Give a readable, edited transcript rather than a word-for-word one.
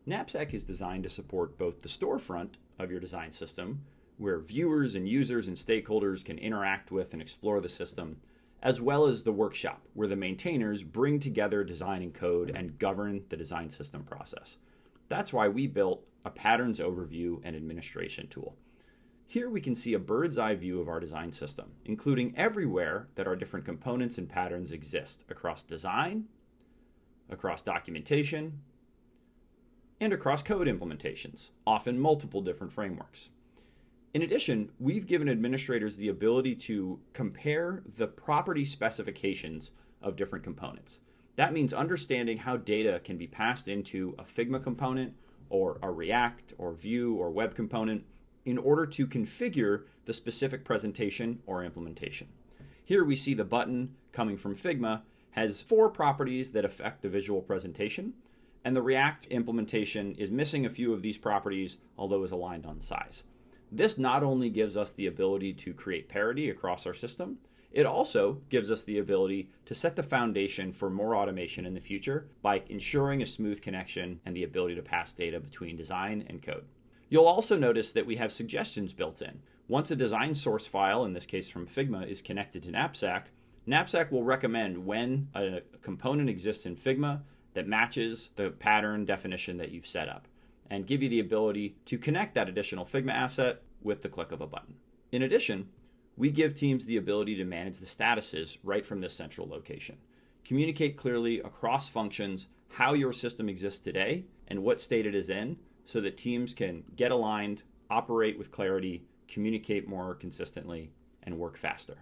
Knapsack is designed to support both the storefront of your design system, where viewers and users and stakeholders can interact with and explore the system, as well as the workshop, where the maintainers bring together design and code and govern the design system process. That's why we built a patterns overview and administration tool. Here we can see a bird's eye view of our design system, including everywhere that our different components and patterns exist across design, across documentation, and across code implementations, often multiple different frameworks. In addition, we've given administrators the ability to compare the property specifications of different components. That means understanding how data can be passed into a Figma component or a React or Vue or web component in order to configure the specific presentation or implementation. Here we see the button coming from Figma has 4 properties that affect the visual presentation, and the React implementation is missing a few of these properties, although is aligned on size. This not only gives us the ability to create parity across our system, it also gives us the ability to set the foundation for more automation in the future by ensuring a smooth connection and the ability to pass data between design and code. You'll also notice that we have suggestions built in. Once a design source file, in this case from Figma, is connected to Knapsack, Knapsack will recommend when a component exists in Figma that matches the pattern definition that you've set up, and give you the ability to connect that additional Figma asset with the click of a button. In addition, we give teams the ability to manage the statuses right from this central location. Communicate clearly across functions how your system exists today and what state it is in, so that teams can get aligned, operate with clarity, communicate more consistently, and work faster.